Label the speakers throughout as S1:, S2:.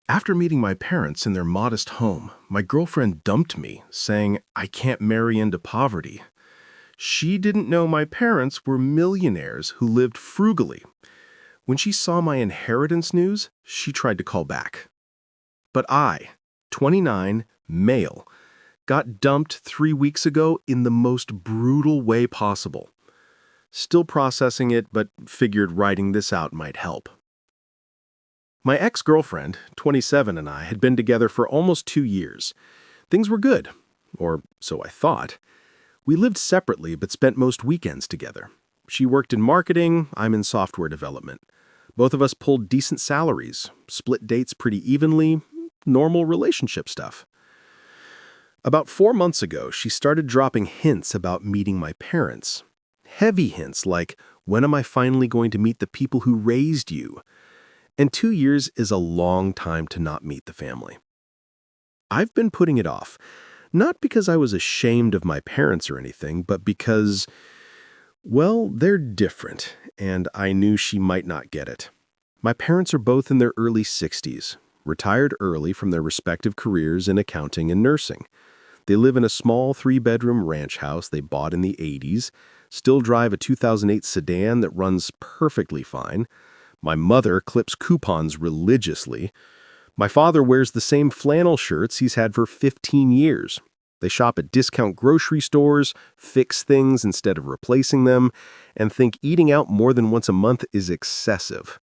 S1: After meeting my parents in their modest home, my girlfriend dumped me, saying I can't marry into poverty. She didn't know my parents were millionaires who lived frugally. When she saw my inheritance news, she tried to call back. But I, 29, male, got dumped 3 weeks ago in the most brutal way possible. Still processing it, but figured writing this out might help. My ex-girlfriend, 27, and I had been together for almost 2 years. Things were good, or so I thought. We lived separately but spent most weekends together. She worked in marketing, I'm in software development. Both of us pulled decent salaries, split dates pretty evenly, normal relationship stuff. About 4 months ago, she started dropping hints about meeting my parents. Heavy hints like, when am I finally going to meet the people who raised you? And 2 years is a long time to not meet the family. I've been putting it off, not because I was ashamed of my parents or anything, but because, well, they're different, and I knew she might not get it. My parents are both in their early 60s, retired early from their respective careers in accounting and nursing. They live in a small 3-bedroom ranch house they bought in the 80s, still drive a 2008 sedan that runs perfectly fine. My mother clips coupons religiously. My father wears the same flannel shirts he's had for 15 years. They shop at discount grocery stores, fix things instead of replacing them, and think eating out more than once a month is excessive.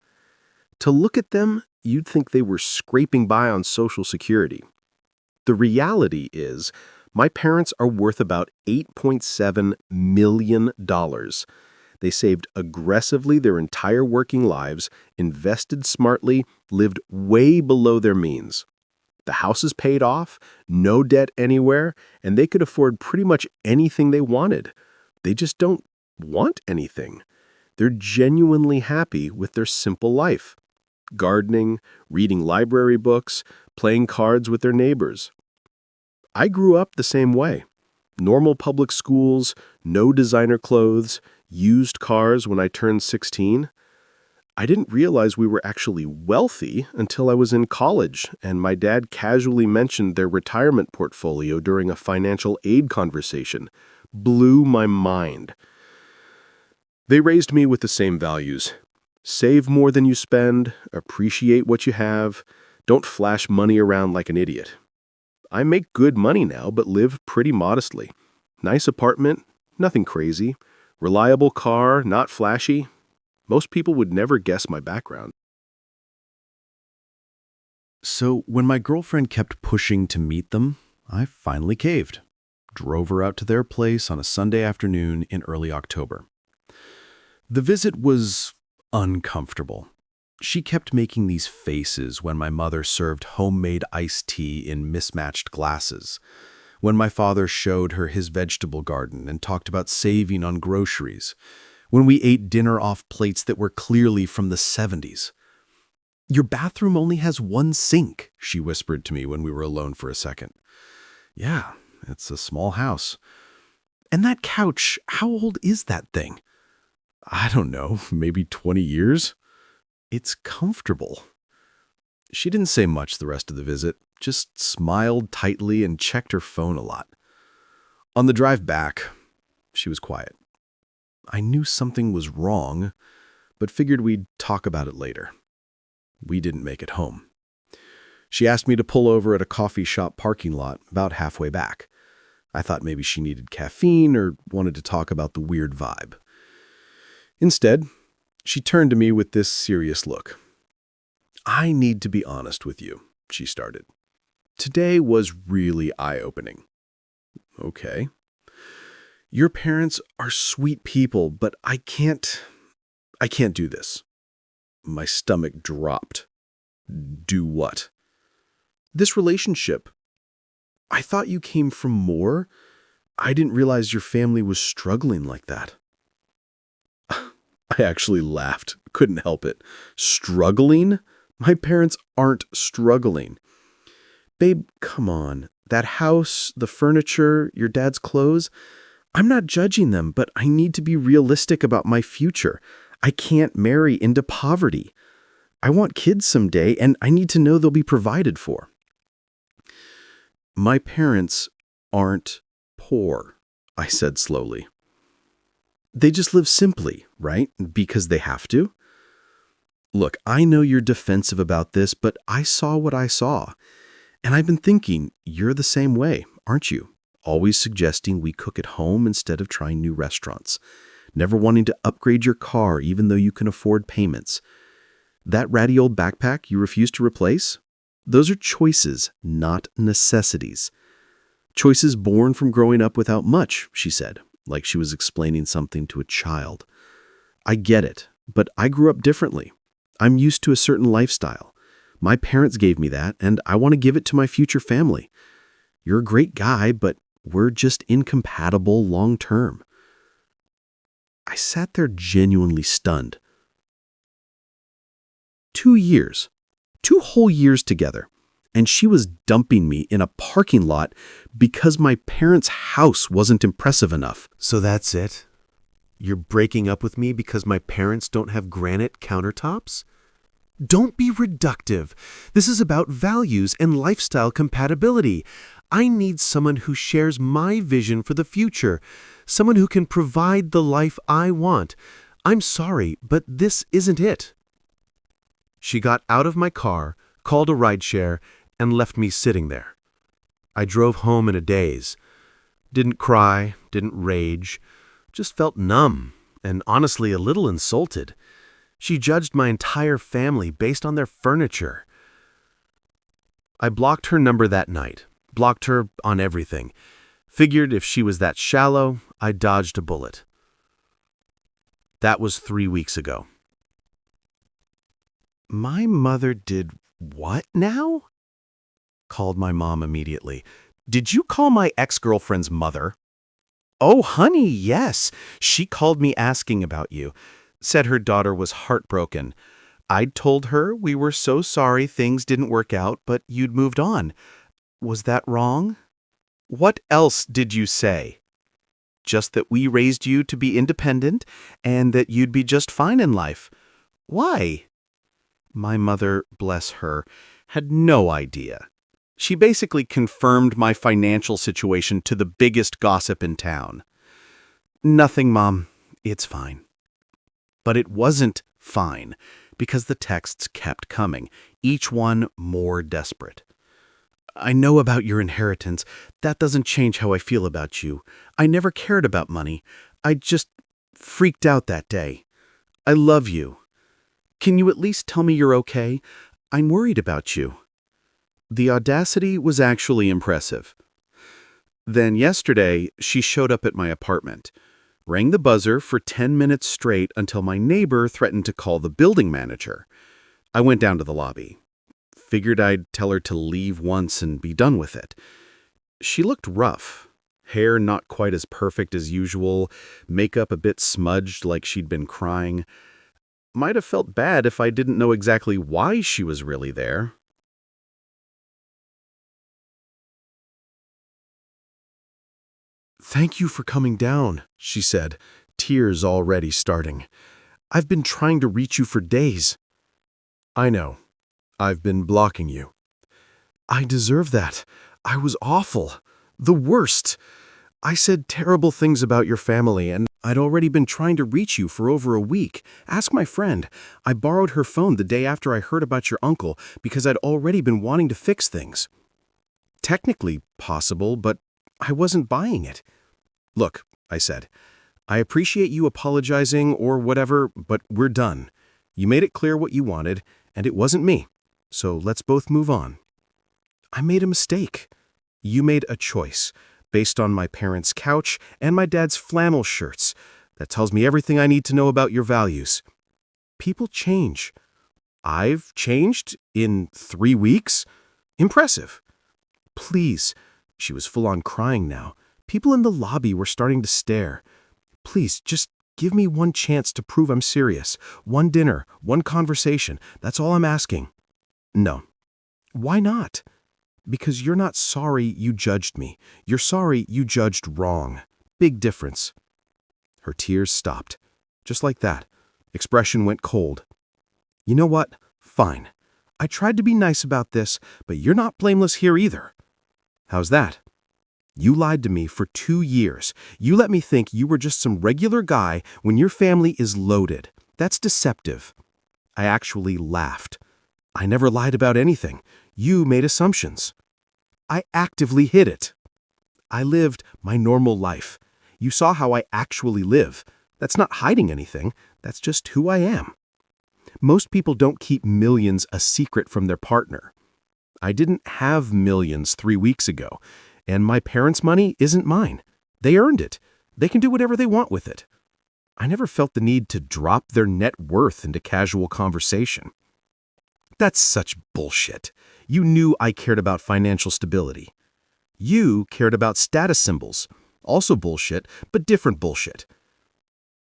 S1: To look at them, you'd think they were scraping by on Social Security. The reality is, my parents are worth about $8.7 million. They saved aggressively their entire working lives, invested smartly, lived way below their means. The house is paid off, no debt anywhere, and they could afford pretty much anything they wanted. They just don't want anything. They're genuinely happy with their simple life. Gardening, reading library books, playing cards with their neighbors. I grew up the same way. Normal public schools, no designer clothes, used cars when I turned 16. I didn't realize we were actually wealthy until I was in college, and my dad casually mentioned their retirement portfolio during a financial aid conversation. Blew my mind. They raised me with the same values. Save more than you spend, appreciate what you have, don't flash money around like an idiot. I make good money now, but live pretty modestly. Nice apartment, nothing crazy. Reliable car, not flashy. Most people would never guess my background. So when my girlfriend kept pushing to meet them, I finally caved. Drove her out to their place on a Sunday afternoon in early October. The visit was uncomfortable. She kept making these faces when my mother served homemade iced tea in mismatched glasses, when my father showed her his vegetable garden and talked about saving on groceries, when we ate dinner off plates that were clearly from the 70s. "Your bathroom only has one sink," she whispered to me when we were alone for a second. "Yeah, it's a small house." "And that couch, how old is that thing?" "I don't know, maybe 20 years. It's comfortable." She didn't say much the rest of the visit, just smiled tightly and checked her phone a lot. On the drive back, she was quiet. I knew something was wrong, but figured we'd talk about it later. We didn't make it home. She asked me to pull over at a coffee shop parking lot about halfway back. I thought maybe she needed caffeine or wanted to talk about the weird vibe. Instead, she turned to me with this serious look. "I need to be honest with you," she started. "Today was really eye-opening." "Okay." "Your parents are sweet people, but I can't do this." My stomach dropped. "Do what?" "This relationship. I thought you came from more. I didn't realize your family was struggling like that." I actually laughed. Couldn't help it. Struggling? My parents aren't struggling. "Babe, come on. That house, the furniture, your dad's clothes, I'm not judging them, but I need to be realistic about my future. I can't marry into poverty." I want kids someday, and I need to know they'll be provided for. My parents aren't poor, I said slowly. They just live simply, right? Because they have to. Look, I know you're defensive about this, but I saw what I saw. And I've been thinking, you're the same way, aren't you? Always suggesting we cook at home instead of trying new restaurants. Never wanting to upgrade your car even though you can afford payments. That ratty old backpack you refuse to replace? Those are choices, not necessities. Choices born from growing up without much, she said, like she was explaining something to a child. I get it, but I grew up differently. I'm used to a certain lifestyle. My parents gave me that, and I want to give it to my future family. You're a great guy, but we're just incompatible long term. I sat there genuinely stunned. 2 years. 2 whole years together. And she was dumping me in a parking lot because my parents' house wasn't impressive enough.
S2: So that's it? You're breaking up with me because my parents don't have granite countertops? Don't be reductive. This is about values and lifestyle compatibility. I need someone who shares my vision for the future, someone who can provide the life I want. I'm sorry, but this isn't it. She got out of my car, called a rideshare, and left me sitting there. I drove home in a daze. Didn't cry, didn't rage, just felt numb and honestly a little insulted. She judged my entire family based on their furniture. I blocked her number that night, blocked her on everything. Figured if she was that shallow, I dodged a bullet. That was 3 weeks ago.
S1: My mother did what now? Called my mom immediately. Did you call my ex-girlfriend's mother? Oh, honey, yes. She called me asking about you. Said her daughter was heartbroken. I'd told her we were so sorry things didn't work out, but you'd moved on. Was that wrong? What else did you say? Just that we raised you to be independent and that you'd be just fine in life. Why? My mother, bless her, had no idea. She basically confirmed my financial situation to the biggest gossip in town. Nothing, Mom. It's fine. But it wasn't fine, because the texts kept coming, each one more desperate. I know about your inheritance. That doesn't change how I feel about you. I never cared about money. I just freaked out that day. I love you. Can you at least tell me you're okay? I'm worried about you. The audacity was actually impressive. Then yesterday, she showed up at my apartment. Rang the buzzer for 10 minutes straight until my neighbor threatened to call the building manager. I went down to the lobby. Figured I'd tell her to leave once and be done with it. She looked rough. Hair not quite as perfect as usual, makeup a bit smudged like she'd been crying. Might have felt bad if I didn't know exactly why she was really there. Thank you for coming down, she said, tears already starting. I've been trying to reach you for days. I know. I've been blocking you. I deserve that. I was awful. The worst. I said terrible things about your family, and I'd already been trying to reach you for over a week. Ask my friend. I borrowed her phone the day after I heard about your uncle because I'd already been wanting to fix things. Technically possible, but I wasn't buying it. Look, I said, I appreciate you apologizing or whatever, but we're done. You made it clear what you wanted, and it wasn't me. So let's both move on. I made a mistake. You made a choice based on my parents' couch and my dad's flannel shirts. That tells me everything I need to know about your values. People change. I've changed in 3 weeks? Impressive. Please. She was full on crying now. People in the lobby were starting to stare. Please, just give me one chance to prove I'm serious. One dinner, one conversation. That's all I'm asking. No. Why not? Because you're not sorry you judged me. You're sorry you judged wrong. Big difference. Her tears stopped. Just like that. Expression went cold. You know what?
S2: Fine. I tried to be nice about this, but you're not blameless here either. How's that? You lied to me for 2 years. You let me think you were just some regular guy when your family is loaded. That's deceptive. I actually laughed. I never lied about anything. You made assumptions. I actively hid it. I lived my normal life. You saw how I actually live. That's not hiding anything. That's just who I am. Most people don't keep millions a secret from their partner. I didn't have millions 3 weeks ago, and my parents' money isn't mine. They earned it. They can do whatever they want with it. I never felt the need to drop their net worth into casual conversation. That's such bullshit. You knew I cared about financial stability. You cared about status symbols. Also bullshit, but different bullshit.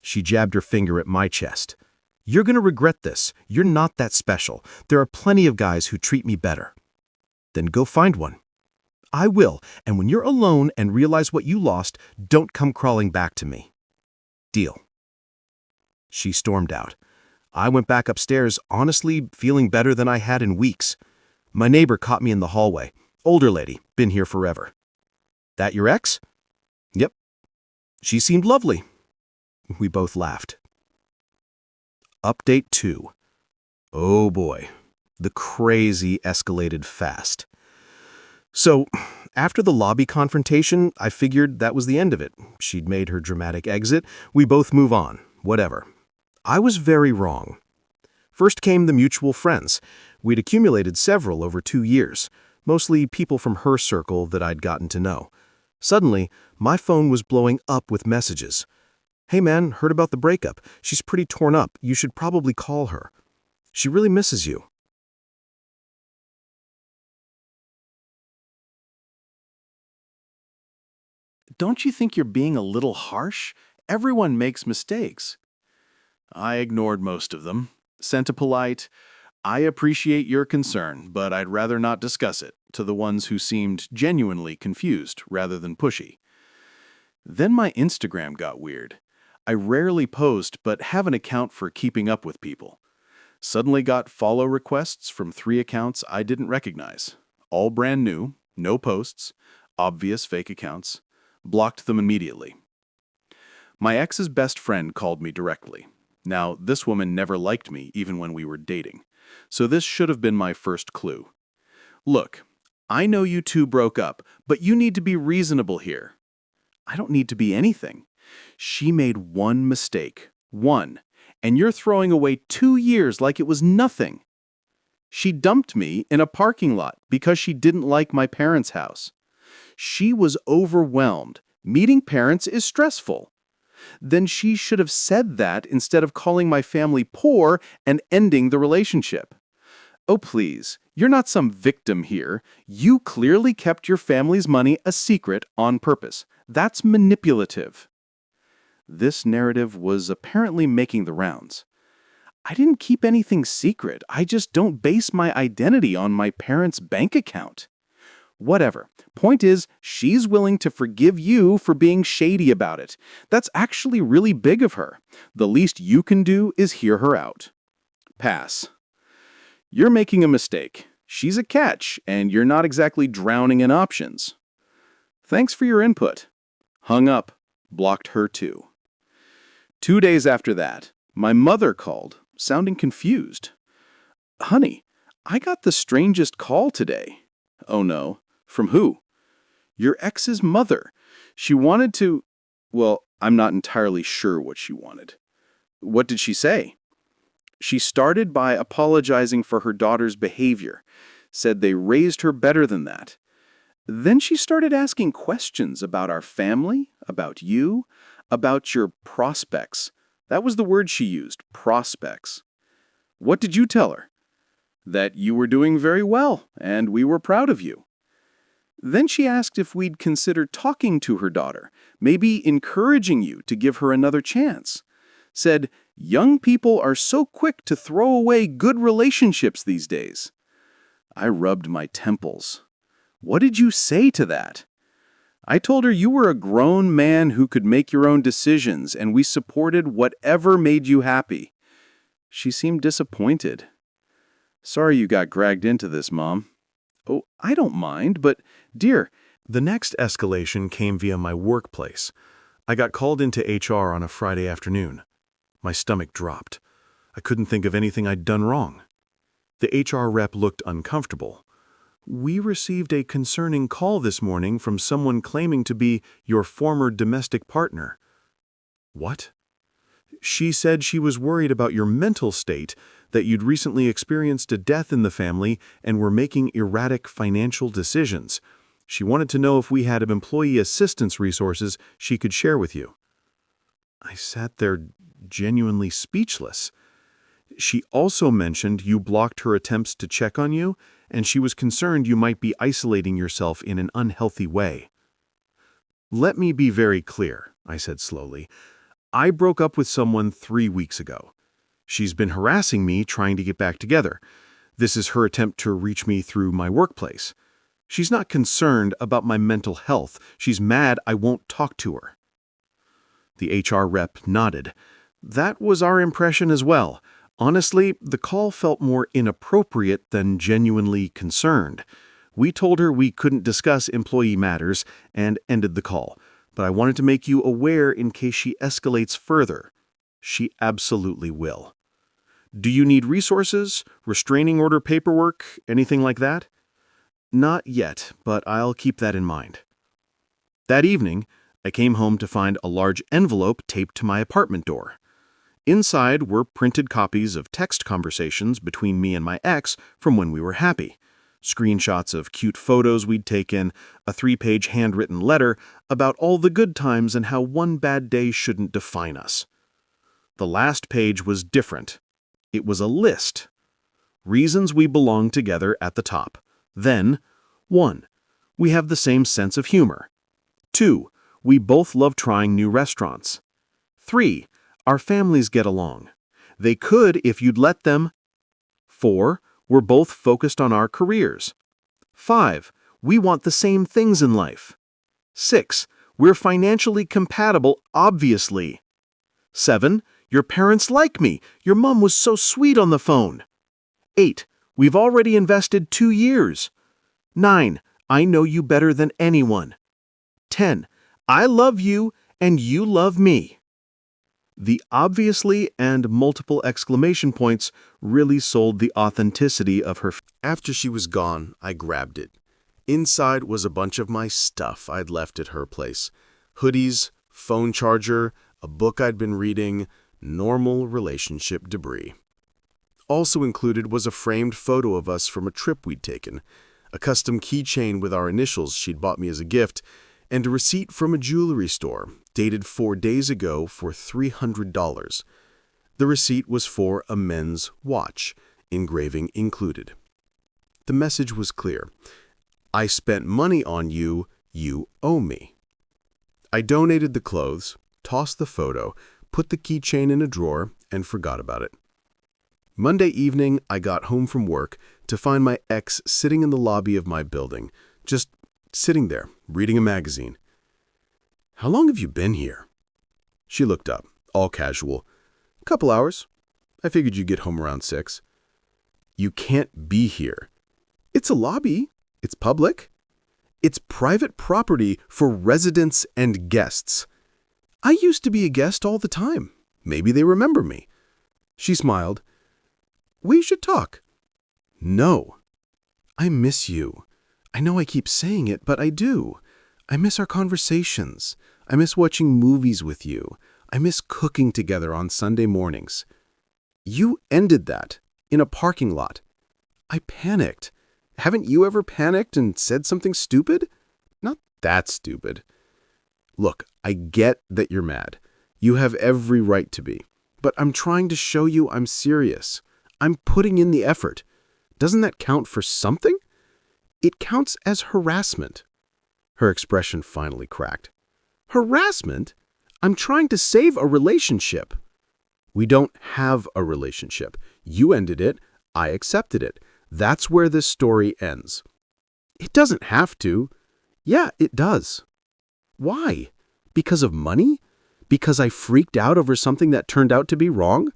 S2: She jabbed her finger at my chest. You're going to regret this. You're not that special. There are plenty of guys who treat me better. Then go find one. I will, and when you're alone and realize what you lost, don't come crawling back to me. Deal. She stormed out. I went back upstairs, honestly feeling better than I had in weeks. My neighbor caught me in the hallway. Older lady, been here forever. That your ex? Yep. She seemed lovely. We both laughed. Update 2. Oh boy, the crazy escalated fast. So, after the lobby confrontation, I figured that was the end of it. She'd made her dramatic exit. We both move on. Whatever. I was very wrong. First came the mutual friends. We'd accumulated several over 2 years, mostly people from her circle that I'd gotten to know. Suddenly, my phone was blowing up with messages. Hey man, heard about the breakup. She's pretty torn up. You should probably call her. She really misses you.
S1: Don't you think you're being a little harsh? Everyone makes mistakes. I ignored most of them, sent a polite, I appreciate your concern, but I'd rather not discuss it, to the ones who seemed genuinely confused rather than pushy. Then my Instagram got weird. I rarely post, but have an account for keeping up with people. Suddenly got follow requests from 3 accounts I didn't recognize. All brand new, no posts, obvious fake accounts. Blocked them immediately. My ex's best friend called me directly. Now, this woman never liked me even when we were dating. So this should have been my first clue. Look, I know you two broke up, but you need to be reasonable here. I don't need to be anything. She made one mistake. One. And you're throwing away 2 years like it was nothing. She dumped me in a parking lot because she didn't like my parents' house. She was overwhelmed. Meeting parents is stressful. Then she should have said that instead of calling my family poor and ending the relationship. Oh, please, you're not some victim here. You clearly kept your family's money a secret on purpose. That's manipulative. This narrative was apparently making the rounds. I didn't keep anything secret. I just don't base my identity on my parents' bank account. Whatever. Point is, she's willing to forgive you for being shady about it. That's actually really big of her. The least you can do is hear her out. Pass. You're making a mistake. She's a catch, and you're not exactly drowning in options. Thanks for your input. Hung up. Blocked her too. 2 days after that, my mother called, sounding confused. Honey, I got the strangest call today. Oh no. From who? Your ex's mother. She wanted to... Well, I'm not entirely sure what she wanted. What did she say? She started by apologizing for her daughter's behavior, said they raised her better than that. Then she started asking questions about our family, about you, about your prospects. That was the word she used, prospects. What did you tell her? That you were doing very well, and we were proud of you. Then she asked if we'd consider talking to her daughter, maybe encouraging you to give her another chance. Said, young people are so quick to throw away good relationships these days. I rubbed my temples. What did you say to that? I told her you were a grown man who could make your own decisions, and we supported whatever made you happy. She seemed disappointed. Sorry you got dragged into this, Mom. Oh, I don't mind, but, dear,
S2: The next escalation came via my workplace. I got called into HR on a Friday afternoon. My stomach dropped. I couldn't think of anything I'd done wrong. The HR rep looked uncomfortable. "We received a concerning call this morning from someone claiming to be your former domestic partner." "What?" "She said she was worried about your mental state, that you'd recently experienced a death in the family and were making erratic financial decisions. She wanted to know if we had employee assistance resources she could share with you." I sat there genuinely speechless. "She also mentioned you blocked her attempts to check on you, and she was concerned you might be isolating yourself in an unhealthy way." "Let me be very clear," I said slowly. "I broke up with someone 3 weeks ago. She's been harassing me trying to get back together. This is her attempt to reach me through my workplace. She's not concerned about my mental health. She's mad I won't talk to her." The HR rep nodded. "That was our impression as well. Honestly, the call felt more inappropriate than genuinely concerned. We told her we couldn't discuss employee matters and ended the call, but I wanted to make you aware in case she escalates further. She absolutely will. Do you need resources, restraining order paperwork, anything like that?" "Not yet, but I'll keep that in mind." That evening, I came home to find a large envelope taped to my apartment door. Inside were printed copies of text conversations between me and my ex from when we were happy, screenshots of cute photos we'd taken, a 3-page handwritten letter about all the good times and how one bad day shouldn't define us. The last page was different. It was a list. Reasons we belong together at the top. Then, 1. We have the same sense of humor. 2. We both love trying new restaurants. 3. Our families get along. They could if you'd let them. 4. We're both focused on our careers. 5. We want the same things in life. 6. We're financially compatible, obviously. 7. Your parents like me. Your mom was so sweet on the phone. 8. We've already invested 2 years. 9. I know you better than anyone. 10. I love you and you love me. The obviously and multiple exclamation points really sold the authenticity of her. After she was gone, I grabbed it. Inside was a bunch of my stuff I'd left at her place. Hoodies, phone charger, a book I'd been reading, normal relationship debris. Also included was a framed photo of us from a trip we'd taken, a custom keychain with our initials she'd bought me as a gift, and a receipt from a jewelry store, dated 4 days ago for $300. The receipt was for a men's watch, engraving included. The message was clear. I spent money on you, you owe me. I donated the clothes, tossed the photo, put the keychain in a drawer, and forgot about it. Monday evening, I got home from work to find my ex sitting in the lobby of my building, just sitting there, reading a magazine. "How long have you been here?" She looked up, all casual. "Couple hours. I figured you'd get home around 6. "You can't be here. It's a lobby. It's public. It's private property for residents and guests. I used to be a guest all the time. Maybe they remember me." She smiled. "We should talk." "No. I miss you. I know I keep saying it, but I do. I miss our conversations. I miss watching movies with you. I miss cooking together on Sunday mornings. You ended that in a parking lot. I panicked. Haven't you ever panicked and said something stupid? Not that stupid. Look, I get that you're mad. You have every right to be. But I'm trying to show you I'm serious. I'm putting in the effort. Doesn't that count for something? It counts as harassment." Her expression finally cracked. "Harassment? I'm trying to save a relationship." "We don't have a relationship. You ended it. I accepted it. That's where this story ends." "It doesn't have to." "Yeah, it does." "Why? Because of money? Because I freaked out over something that turned out to be wrong?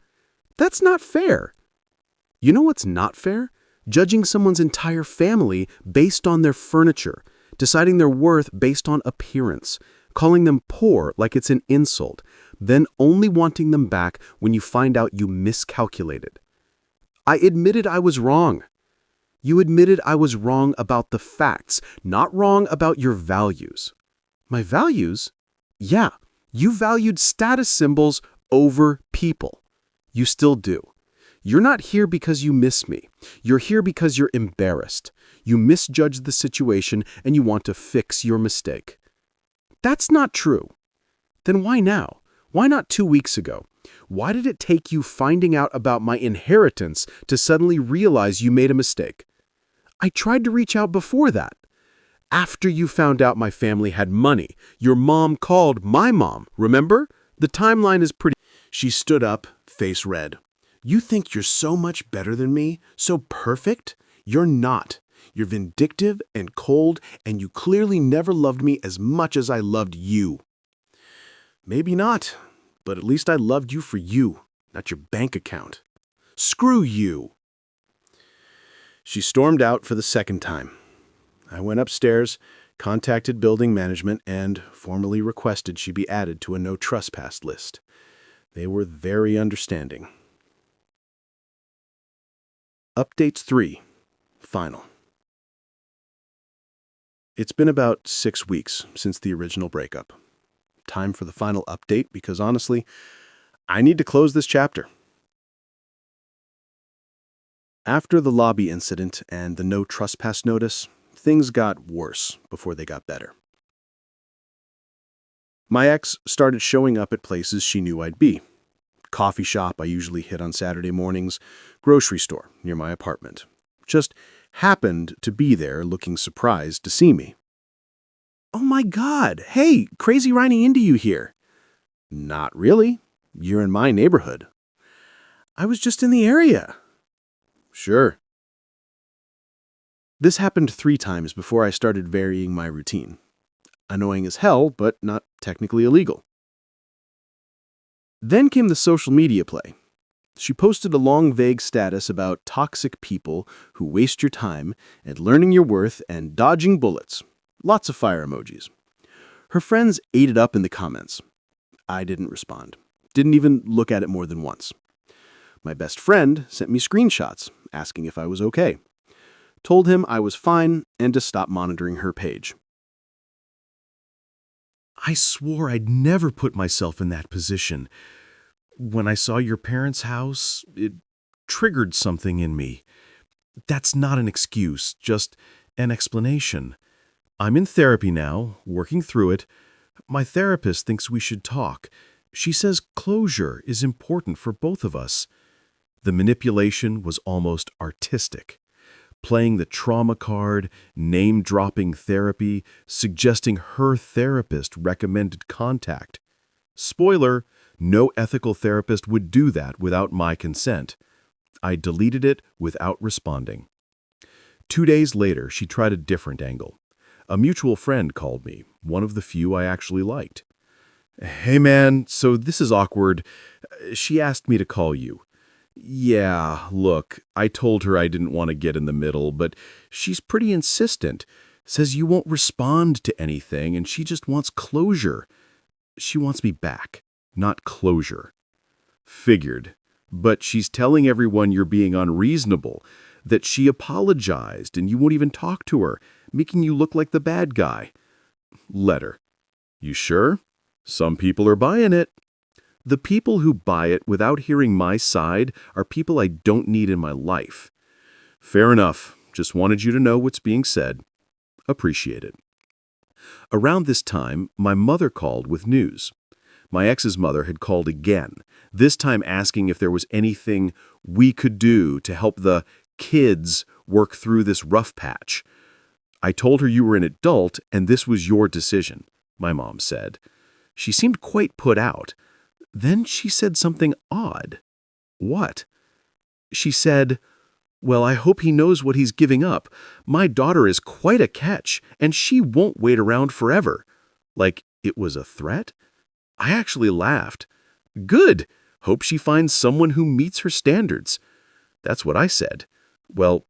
S2: That's not fair." You know what's not fair? Judging someone's entire family based on their furniture, deciding their worth based on appearance, calling them poor like it's an insult, then only wanting them back when you find out you miscalculated. I admitted I was wrong. You admitted I was wrong about the facts, not wrong about your values. My values? Yeah, you valued status symbols over people. You still do. You're not here because you miss me. You're here because you're embarrassed. You misjudged the situation and you want to fix your mistake. That's not true. Then why now? Why not 2 weeks ago? Why did it take you finding out about my inheritance to suddenly realize you made a mistake? I tried to reach out before that. After you found out my family had money, your mom called my mom, remember? The timeline is pretty...
S1: She stood up, face red. You think you're so much better than me? So perfect? You're not. You're vindictive and cold, and you clearly never loved me as much as I loved you. Maybe not, but at least I loved you for you, not your bank account. Screw you. She stormed out for the second time. I went upstairs, contacted building management, and formally requested she be added to a no trespass list. They were very understanding. Updates 3. Final. It's been about 6 weeks since the original breakup. Time for the final update because honestly, I need to close this chapter. After the lobby incident and the no trespass notice, things got worse before they got better. My ex started showing up at places she knew I'd be. Coffee shop I usually hit on Saturday mornings, grocery store near my apartment. Just happened to be there looking surprised to see me. Oh my God, hey, crazy running into you here. Not really. You're in my neighborhood. I was just in the area. Sure. This happened 3 times before I started varying my routine. Annoying as hell, but not technically illegal. Then came the social media play. She posted a long, vague status about toxic people who waste your time and learning your worth and dodging bullets. Lots of fire emojis. Her friends ate it up in the comments. I didn't respond. Didn't even look at it more than once. My best friend sent me screenshots asking if I was okay. Told him I was fine and to stop monitoring her page. I swore I'd never put myself in that position. When I saw your parents' house, it triggered something in me. That's not an excuse, just an explanation. I'm in therapy now, working through it. My therapist thinks we should talk. She says closure is important for both of us. The manipulation was almost artistic. Playing the trauma card, name-dropping therapy, suggesting her therapist recommended contact. Spoiler, no ethical therapist would do that without my consent. I deleted it without responding. 2 days later, she tried a different angle. A mutual friend called me, one of the few I actually liked. Hey man, so this is awkward. She asked me to call you. Yeah, look, I told her I didn't want to get in the middle, but she's pretty insistent. Says you won't respond to anything and she just wants closure. She wants me back, not closure. Figured. But she's telling everyone you're being unreasonable, that she apologized and you won't even talk to her, making you look like the bad guy. Letter. You sure? Some people are buying it. The people who buy it without hearing my side are people I don't need in my life. Fair enough. Just wanted you to know what's being said. Appreciate it. Around this time, my mother called with news. My ex's mother had called again, this time asking if there was anything we could do to help the kids work through this rough patch. I told her you were an adult and this was your decision, my mom said. She seemed quite put out. Then she said something odd. What? She said, well, I hope he knows what he's giving up. My daughter is quite a catch, and she won't wait around forever. Like it was a threat? I actually laughed. Good. Hope she finds someone who meets her standards. That's what I said. Well,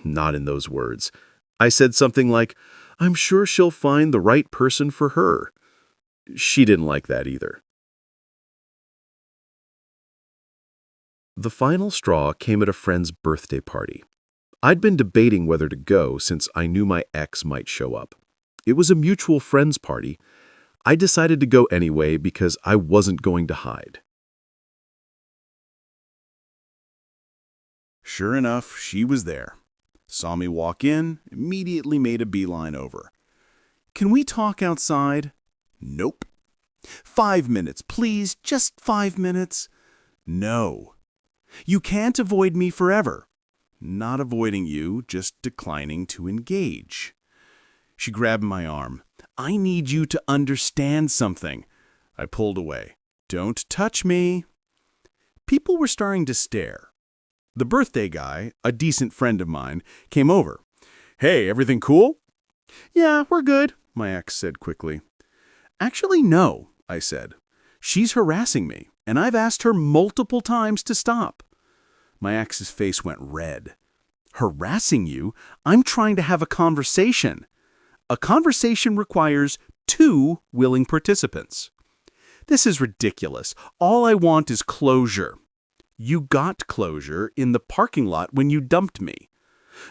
S1: not in those words. I said something like, I'm sure she'll find the right person for her. She didn't like that either. The final straw came at a friend's birthday party. I'd been debating whether to go since I knew my ex might show up. It was a mutual friend's party. I decided to go anyway because I wasn't going to hide.
S3: Sure enough, she was there. Saw me walk in, immediately made a beeline over. Can we talk outside? Nope. 5 minutes, please, just 5 minutes. No. You can't avoid me forever. Not avoiding you, just declining to engage. She grabbed my arm. I need you to understand something. I pulled away. Don't touch me. People were starting to stare. The birthday guy, a decent friend of mine, came over. Hey, everything cool? Yeah, we're good, my ex said quickly. Actually, no, I said. She's harassing me, and I've asked her multiple times to stop. My ex's face went red. Harassing you? I'm trying to have a conversation. A conversation requires 2 willing participants. This is ridiculous. All I want is closure. You got closure in the parking lot when you dumped me.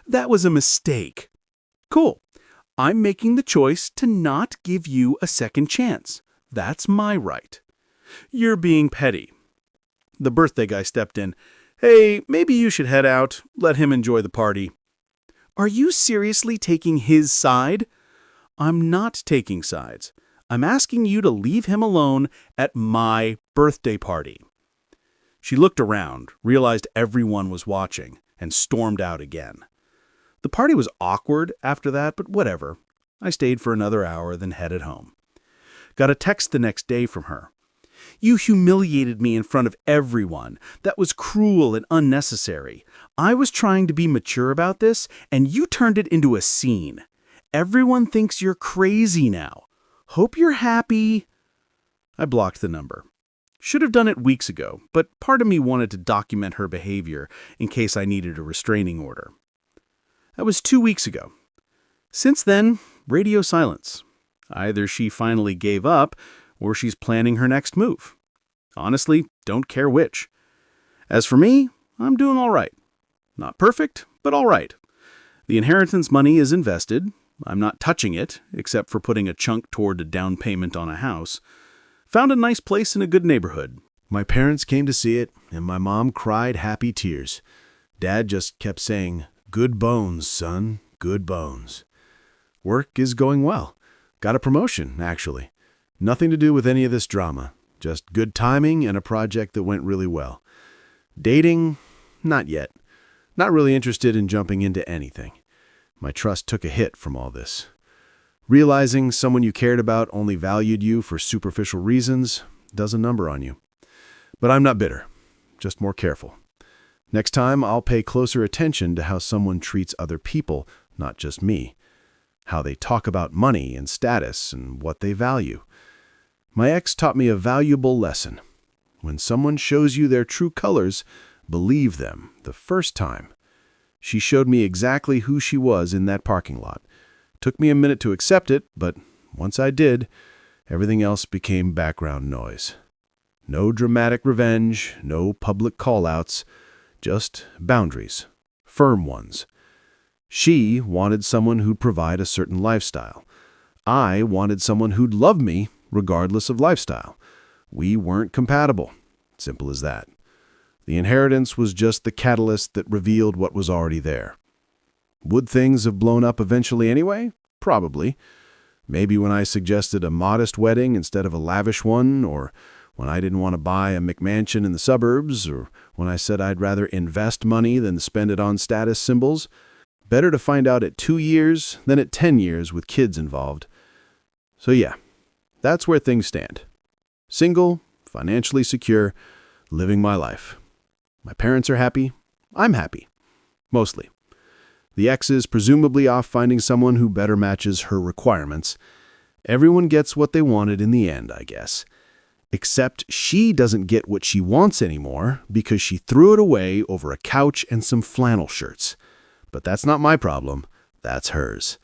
S3: That was a mistake. Cool. I'm making the choice to not give you a second chance. That's my right. You're being petty. The birthday guy stepped in. Hey, maybe you should head out. Let him enjoy the party. Are you seriously taking his side? I'm not taking sides. I'm asking you to leave him alone at my birthday party. She looked around, realized everyone was watching, and stormed out again. The party was awkward after that, but whatever. I stayed for another hour, then headed home. Got a text the next day from her. You humiliated me in front of everyone. That was cruel and unnecessary. I was trying to be mature about this, and you turned it into a scene. Everyone thinks you're crazy now. Hope you're happy. I blocked the number. Should have done it weeks ago, but part of me wanted to document her behavior in case I needed a restraining order. That was 2 weeks ago. Since then, radio silence. Either she finally gave up, or she's planning her next move. Honestly, don't care which. As for me, I'm doing all right. Not perfect, but all right. The inheritance money is invested. I'm not touching it, except for putting a chunk toward a down payment on a house. Found a nice place in a good neighborhood.
S2: My parents came to see it, and my mom cried happy tears. Dad just kept saying, good bones, son, good bones. Work is going well. Got a promotion, actually. Nothing to do with any of this drama. Just good timing and a project that went really well. Dating? Not yet. Not really interested in jumping into anything. My trust took a hit from all this. Realizing someone you cared about only valued you for superficial reasons does a number on you. But I'm not bitter, just more careful. Next time, I'll pay closer attention to how someone treats other people, not just me. How they talk about money and status and what they value. My ex taught me a valuable lesson. When someone shows you their true colors, believe them the first time. She showed me exactly who she was in that parking lot. Took me a minute to accept it, but once I did, everything else became background noise. No dramatic revenge, no public call-outs, just boundaries, firm ones. She wanted someone who'd provide a certain lifestyle. I wanted someone who'd love me regardless of lifestyle. We weren't compatible. Simple as that. The inheritance was just the catalyst that revealed what was already there. Would things have blown up eventually anyway? Probably. Maybe when I suggested a modest wedding instead of a lavish one, or when I didn't want to buy a McMansion in the suburbs, or when I said I'd rather invest money than spend it on status symbols. Better to find out at 2 years than at 10 years with kids involved. So yeah, that's where things stand. Single, financially secure, living my life. My parents are happy. I'm happy. Mostly. The ex is presumably off finding someone who better matches her requirements. Everyone gets what they wanted in the end, I guess. Except she doesn't get what she wants anymore because she threw it away over a couch and some flannel shirts. But that's not my problem. That's hers.